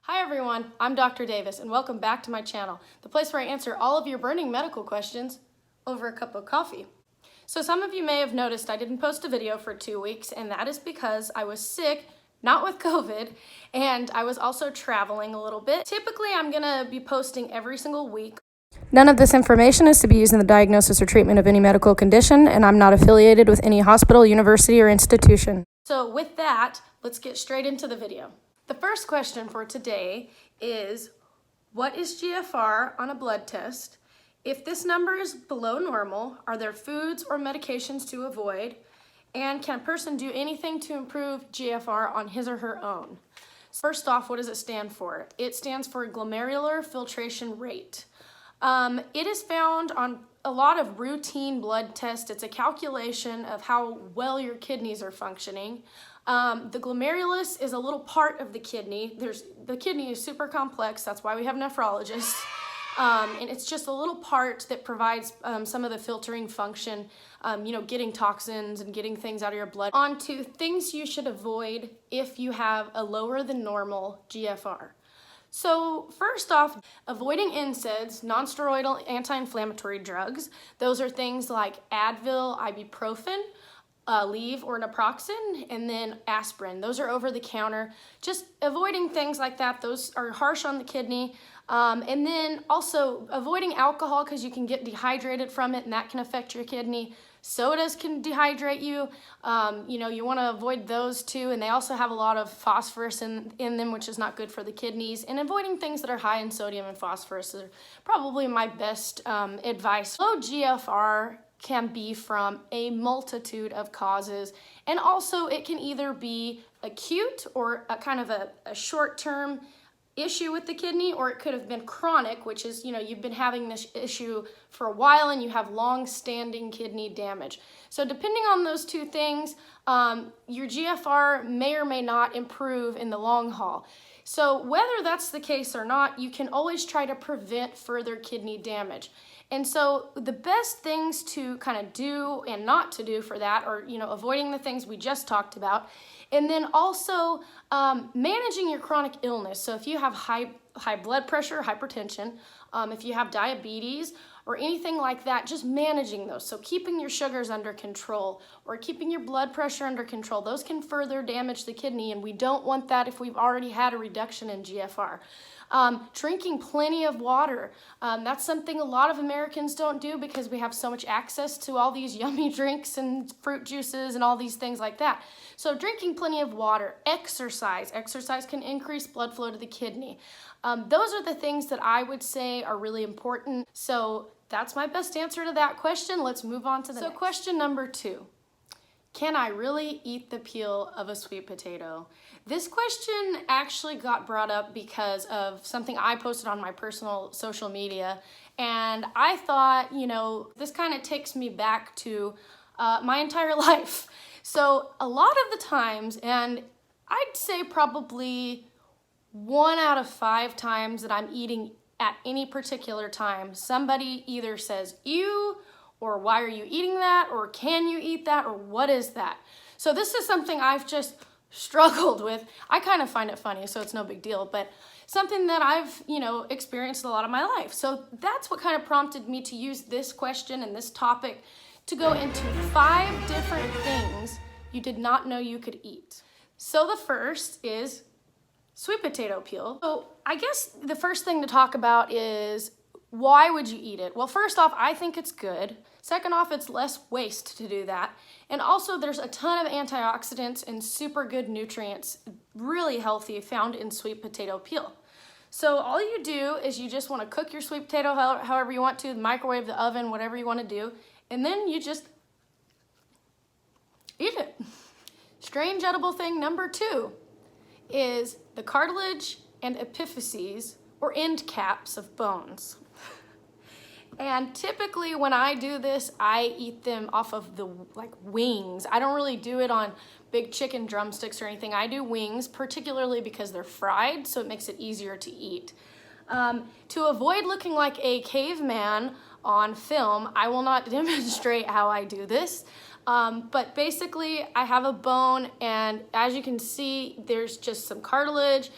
Hi everyone, I'm Dr. Davis and welcome back to my channel, the place where I answer all of your burning medical questions over a cup of coffee. So some of you may have noticed I didn't post a video for 2 weeks, and that is because I was sick, not with COVID, and I was also traveling a little bit. Typically I'm gonna be posting every single week. None of this information is to be used in the diagnosis or treatment of any medical condition, and I'm not affiliated with any hospital, university, or institution. So with that, let's get straight into the video. The first question for today is, what is GFR on a blood test? If this number is below normal, are there foods or medications to avoid? And can a person do anything to improve GFR on his or her own? First off, what does it stand for? It stands for glomerular filtration rate. It is found on a lot of routine blood tests. It's a calculation of how well your kidneys are functioning. The glomerulus is a little part of the kidney. The kidney is super complex. That's why we have nephrologists. And it's just a little part that provides some of the filtering function, getting toxins and getting things out of your blood. On to things you should avoid if you have a lower than normal GFR. So first off, avoiding NSAIDs, non-steroidal anti-inflammatory drugs. Those are things like Advil, ibuprofen, Aleve or naproxen, and then aspirin. Those are over the counter. Just avoiding things like that. Those are harsh on the kidney. And then also avoiding alcohol, because you can get dehydrated from it and that can affect your kidney. Sodas can dehydrate you. You want to avoid those too, and they also have a lot of phosphorus in them, which is not good for the kidneys. And avoiding things that are high in sodium and phosphorus are probably my best advice. Low GFR can be from a multitude of causes, and also it can either be acute or a kind of a short-term issue with the kidney, or it could have been chronic, which is, you've been having this issue for a while and you have long-standing kidney damage. So depending on those two things, your GFR may or may not improve in the long haul. So whether that's the case or not, you can always try to prevent further kidney damage. And so the best things to kind of do and not to do for that are, avoiding the things we just talked about. And then also managing your chronic illness. So if you have high blood pressure, hypertension, if you have diabetes or anything like that, just managing those. So keeping your sugars under control or keeping your blood pressure under control, those can further damage the kidney, and we don't want that if we've already had a reduction in GFR. Drinking plenty of water. That's something a lot of Americans don't do because we have so much access to all these yummy drinks and fruit juices and all these things like that. So drinking plenty of water. Exercise. Exercise can increase blood flow to the kidney. Those are the things that I would say are really important. So that's my best answer to that question. Let's move on to the next. Question number 2. Can I really eat the peel of a sweet potato? This question actually got brought up because of something I posted on my personal social media, and I thought, this kind of takes me back to my entire life. So a lot of the times, and I'd say probably 1 out of 5 times that I'm eating at any particular time, somebody either says, ew, or why are you eating that, or can you eat that, or what is that? So this is something I've just struggled with. I kind of find it funny, so it's no big deal, but something that I've, experienced a lot of my life. So that's what kind of prompted me to use this question and this topic to go into 5 different things you did not know you could eat. So the first is sweet potato peel. So I guess the first thing to talk about is, why would you eat it? Well, first off, I think it's good. Second off, it's less waste to do that. And also there's a ton of antioxidants and super good nutrients, really healthy, found in sweet potato peel. So all you do is you just want to cook your sweet potato however you want to, the microwave, the oven, whatever you want to do, and then you just eat it. Strange edible thing number 2 is the cartilage and epiphyses, or end caps of bones. And typically when I do this, I eat them off of the wings. I don't really do it on big chicken drumsticks or anything. I do wings, particularly because they're fried, so it makes it easier to eat. To avoid looking like a caveman on film, I will not demonstrate how I do this. But basically I have a bone, and as you can see, there's just some cartilage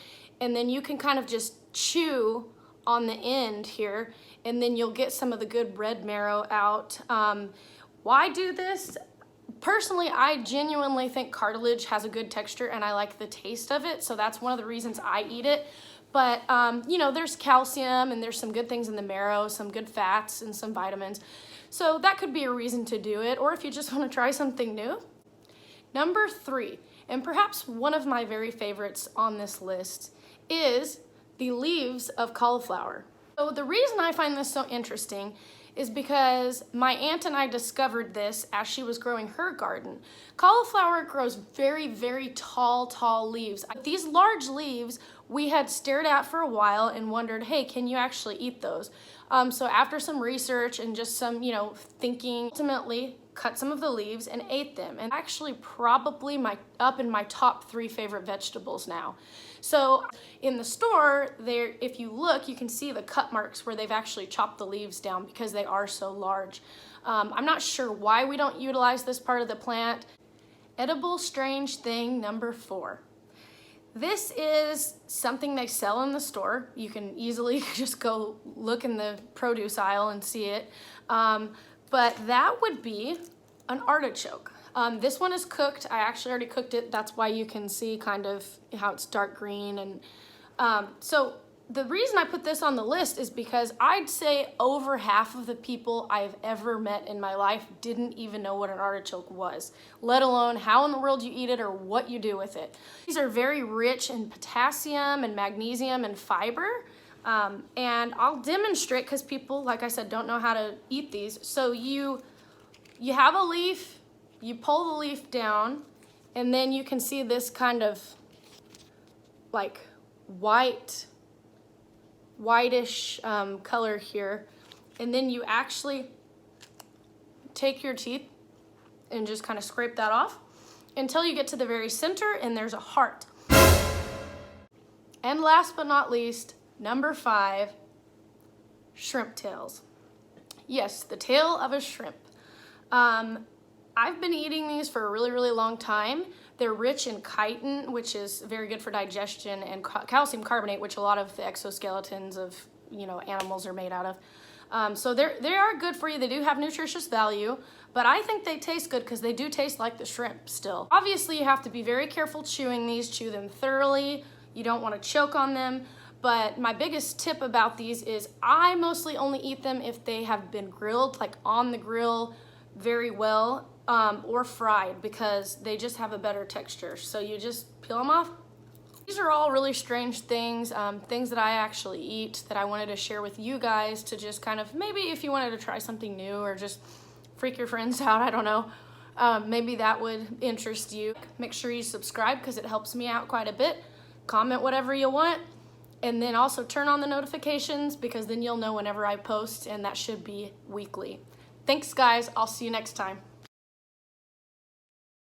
and then you can kind of just chew on the end here, and then you'll get some of the good red marrow out. Why do this? Personally, I genuinely think cartilage has a good texture and I like the taste of it, so that's one of the reasons I eat it. But, you know, there's calcium and there's some good things in the marrow, some good fats and some vitamins. So that could be a reason to do it, or if you just want to try something new. Number 3, and perhaps one of my very favorites on this list, is the leaves of cauliflower. So the reason I find this so interesting is because my aunt and I discovered this as she was growing her garden. Cauliflower grows very, very tall leaves. These large leaves we had stared at for a while and wondered, hey, can you actually eat those? So after some research and just some, you know, thinking, ultimately cut some of the leaves and ate them. And actually probably up in my top 3 favorite vegetables now. So in the store, there, if you look, you can see the cut marks where they've actually chopped the leaves down because they are so large. I'm not sure why we don't utilize this part of the plant. Edible strange thing number 4. This is something they sell in the store. You can easily just go look in the produce aisle and see it. But that would be an artichoke. This one is cooked. I actually already cooked it. That's why you can see kind of how it's dark green. And so the reason I put this on the list is because I'd say over half of the people I've ever met in my life didn't even know what an artichoke was, let alone how in the world you eat it or what you do with it. These are very rich in potassium and magnesium and fiber. And I'll demonstrate because people, like I said, don't know how to eat these. So you have a leaf, you pull the leaf down, and then you can see this kind of like whitish color here. And then you actually take your teeth and just kind of scrape that off until you get to the very center and there's a heart. And last but not least, number 5, shrimp tails. Yes, the tail of a shrimp. I've been eating these for a really, really long time. They're rich in chitin, which is very good for digestion, and calcium carbonate, which a lot of the exoskeletons of, you know, animals are made out of. So they are good for you. They do have nutritious value, but I think they taste good because they do taste like the shrimp still. Obviously, you have to be very careful chewing these. Chew them thoroughly. You don't want to choke on them. But my biggest tip about these is I mostly only eat them if they have been grilled, like on the grill very well, or fried, because they just have a better texture. So you just peel them off. These are all really strange things, things that I actually eat that I wanted to share with you guys to just kind of, maybe if you wanted to try something new or just freak your friends out, I don't know. Maybe that would interest you. Make sure you subscribe because it helps me out quite a bit. Comment whatever you want. And then also turn on the notifications because then you'll know whenever I post, and that should be weekly. Thanks, guys. I'll see you next time.